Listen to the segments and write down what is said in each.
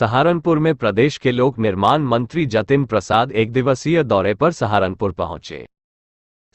सहारनपुर में प्रदेश के लोक निर्माण मंत्री जतिन प्रसाद एक दिवसीय दौरे पर सहारनपुर पहुंचे।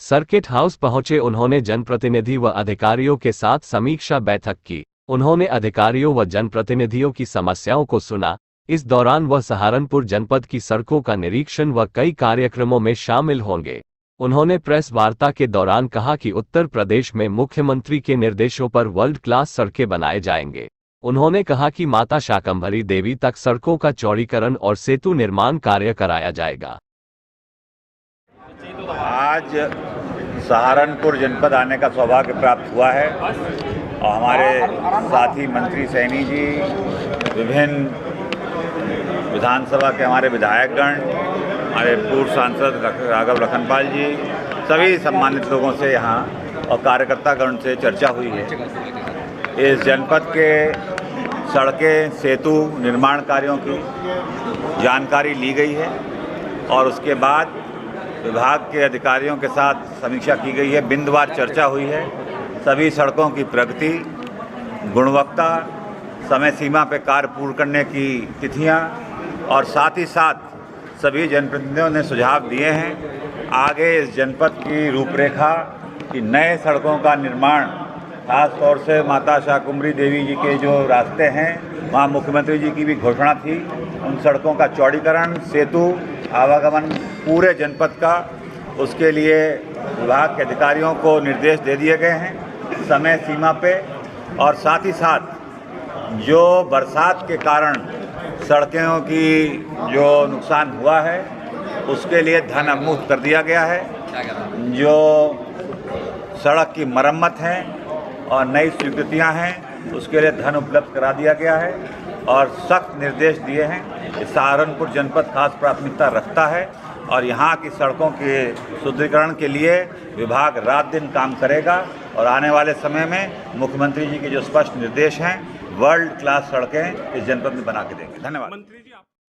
सर्किट हाउस पहुंचे उन्होंने जनप्रतिनिधि व अधिकारियों के साथ समीक्षा बैठक की। उन्होंने अधिकारियों व जनप्रतिनिधियों की समस्याओं को सुना। इस दौरान वह सहारनपुर जनपद की सड़कों का निरीक्षण व कई कार्यक्रमों में शामिल होंगे। उन्होंने प्रेस वार्ता के दौरान कहा कि उत्तर प्रदेश में मुख्यमंत्री के निर्देशों पर वर्ल्ड क्लास सड़कें बनाए जाएंगे। उन्होंने कहा कि माता शाकंभरी देवी तक सड़कों का चौड़ीकरण और सेतु निर्माण कार्य कराया जाएगा। आज सहारनपुर जनपद आने का सौभाग्य प्राप्त हुआ है और हमारे साथी मंत्री सैनी जी, विभिन्न विधानसभा के हमारे विधायकगण, हमारे पूर्व सांसद राघव लखनपाल जी, सभी सम्मानित लोगों से यहाँ और कार्यकर्तागण से चर्चा हुई है। इस जनपद के सड़कें, सेतु निर्माण कार्यों की जानकारी ली गई है और उसके बाद विभाग के अधिकारियों के साथ समीक्षा की गई है। बिंदुवार चर्चा हुई है। सभी सड़कों की प्रगति, गुणवत्ता, समय सीमा पर कार्य पूर्ण करने की तिथियां और साथ ही साथ सभी जनप्रतिनिधियों ने सुझाव दिए हैं आगे इस जनपद की रूपरेखा कि नए सड़कों का निर्माण, खास तौर से माता शाकंभरी देवी जी के जो रास्ते हैं वहाँ मुख्यमंत्री जी की भी घोषणा थी, उन सड़कों का चौड़ीकरण, सेतु, आवागमन पूरे जनपद का, उसके लिए विभाग के अधिकारियों को निर्देश दे दिए गए हैं समय सीमा पे। और साथ ही साथ जो बरसात के कारण सड़कों की जो नुकसान हुआ है उसके लिए धन अवमुक्त कर दिया गया है। जो सड़क की मरम्मत है और नई स्वीकृतियां हैं उसके लिए धन उपलब्ध करा दिया गया है और सख्त निर्देश दिए हैं। सहारनपुर जनपद खास प्राथमिकता रखता है और यहाँ की सड़कों के सुदृढ़ीकरण के लिए विभाग रात दिन काम करेगा और आने वाले समय में मुख्यमंत्री जी के जो स्पष्ट निर्देश हैं वर्ल्ड क्लास सड़कें इस जनपद में बना के देंगे। धन्यवाद।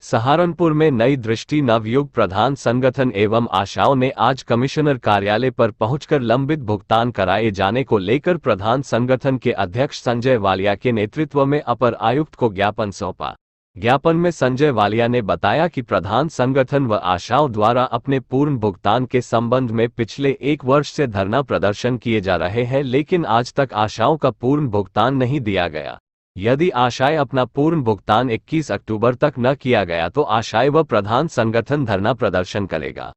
सहारनपुर में नई दृष्टि नवयुग प्रधान संगठन एवं आशाओं ने आज कमिश्नर कार्यालय पर पहुंचकर लंबित भुगतान कराए जाने को लेकर प्रधान संगठन के अध्यक्ष संजय वालिया के नेतृत्व में अपर आयुक्त को ज्ञापन सौंपा। ज्ञापन में संजय वालिया ने बताया कि प्रधान संगठन व आशाओं द्वारा अपने पूर्ण भुगतान के संबंध में पिछले 1 वर्ष से धरना प्रदर्शन किए जा रहे हैं, लेकिन आज तक आशाओं का पूर्ण भुगतान नहीं दिया गया। यदि आशाएं अपना पूर्ण भुगतान 21 अक्टूबर तक न किया गया तो आशाएं व प्रधान संगठन धरना प्रदर्शन करेगा।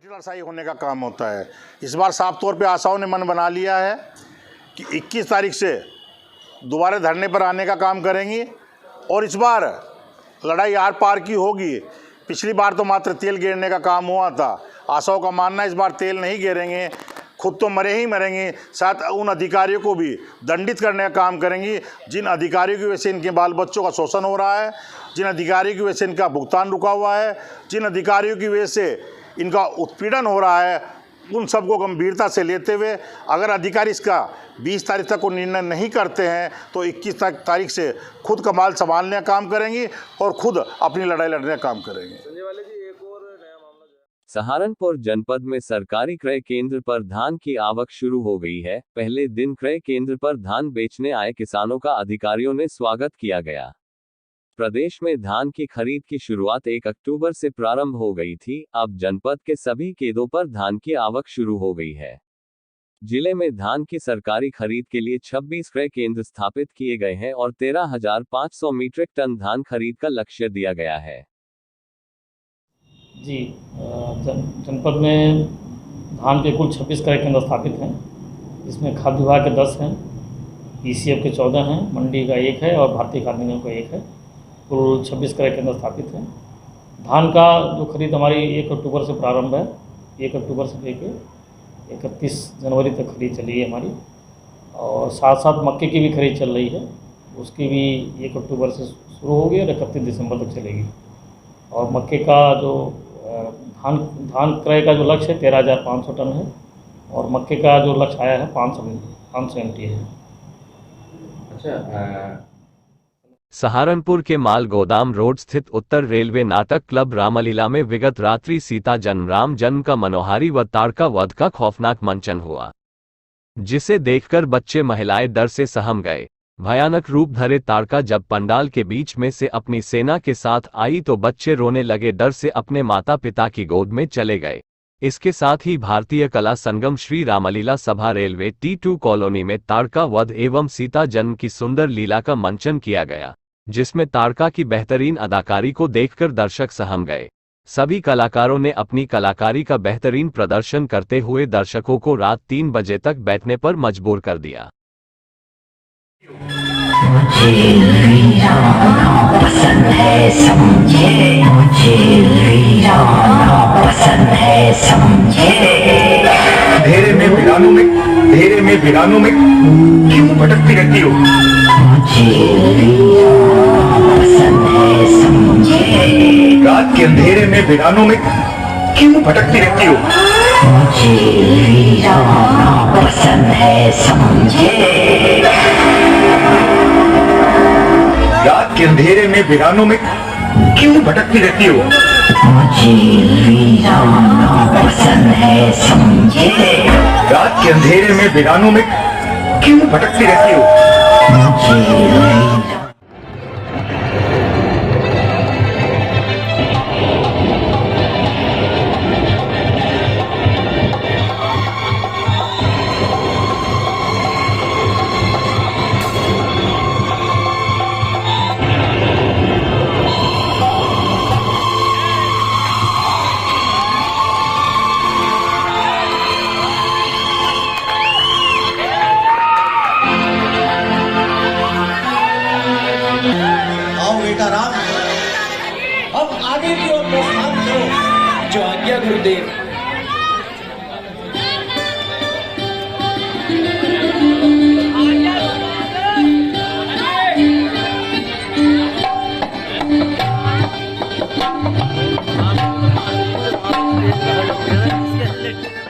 लड़ाई होने का काम होता है। इस बार साफ तौर पे आशाओं ने मन बना लिया है कि 21 तारीख से दोबारा धरने पर आने का काम करेंगी और इस बार लड़ाई आर पार की होगी। पिछली बार तो मात्र तेल गिरने का काम हुआ था। आशाओं का मानना है इस बार तेल नहीं गिरेंगे, खुद तो मरे ही मरेंगे, साथ उन अधिकारियों को भी दंडित करने का काम करेंगी जिन अधिकारियों की वजह से इनके बाल बच्चों का शोषण हो रहा है, जिन अधिकारियों की वजह से इनका भुगतान रुका हुआ है, जिन अधिकारियों की वजह से इनका उत्पीड़न हो रहा है, उन सबको गंभीरता से लेते हुए अगर अधिकारी इसका 20 तारीख तक को निर्णय नहीं करते हैं तो 21 तारीख से खुद कमाल संभालने का काम करेंगी और खुद अपनी लड़ाई लड़ने का काम करेंगे। सहारनपुर जनपद में सरकारी क्रय केंद्र पर धान की आवक शुरू हो गई है। पहले दिन क्रय केंद्र पर धान बेचने आए किसानों का अधिकारियों ने स्वागत किया गया। प्रदेश में धान की खरीद की शुरुआत 1 अक्टूबर से प्रारंभ हो गई थी। अब जनपद के सभी केंद्रों पर धान की आवक शुरू हो गई है। जिले में धान की सरकारी खरीद के लिए 26 क्रय केंद्र स्थापित किए गए हैं और 13,500 मीट्रिक टन धान खरीद का लक्ष्य दिया गया है। जी, जनपद में धान के कुल 26 क्रय केंद्र स्थापित हैं, जिसमें खाद्य विभाग के 10 हैं, पीसीएफ के 14 हैं, मंडी का 1 है और भारतीय खाद्य निगम का 1 है। कुल 26 क्रय केंद्र स्थापित हैं। धान का जो खरीद हमारी 1 अक्टूबर से प्रारंभ है। 1 अक्टूबर से लेकर 31 जनवरी तक खरीद चली है हमारी और साथ साथ मक्के की भी खरीद चल रही है। उसकी भी 1 अक्टूबर से शुरू होगी और 31 दिसंबर तक चलेगी। और मक्के का जो धान क्रय का जो लक्ष्य है 13,500 टन है और मक्के का जो लक्ष्य आया है 500 MT है। अच्छा, सहारनपुर के माल गोदाम रोड स्थित उत्तर रेलवे नाटक क्लब रामलीला में विगत रात्रि सीता राम जन्म का मनोहारी व ताड़का वध का खौफनाक मंचन हुआ, जिसे देखकर बच्चे महिलाएं डर से सहम गए। भयानक रूप धरे ताड़का जब पंडाल के बीच में से अपनी सेना के साथ आई तो बच्चे रोने लगे, डर से अपने माता पिता की गोद में चले गए। इसके साथ ही भारतीय कला संगम श्री रामलीला सभा रेलवे T2 कॉलोनी में ताड़का वध एवं सीता जन्म की सुंदर लीला का मंचन किया गया, जिसमें ताड़का की बेहतरीन अदाकारी को देखकर दर्शक सहम गए। सभी कलाकारों ने अपनी कलाकारी का बेहतरीन प्रदर्शन करते हुए दर्शकों को रात 3 बजे तक बैठने पर मजबूर कर दिया। मुझे वीराना पसंद है समझे, मुझे वीराना पसंद है समझे। अंधेरे में वीरानों में क्यों भटकती रहती हो? मुझे वीराना पसंद है समझे। रात के अंधेरे में वीरानों में क्यों भटकती रहती हो? मुझे वीराना पसंद है समझे। रात के अंधेरे में वीरानों में क्यों भटकती रहती हो? मुझे वीराना पसंद है समझे। रात के अंधेरे में वीरानों में क्यों भटकती रहती हो? मुझे बेटा राम, अब आगे की ओर प्रस्थान करो। जो आज्ञा गुरुदेव। Let's get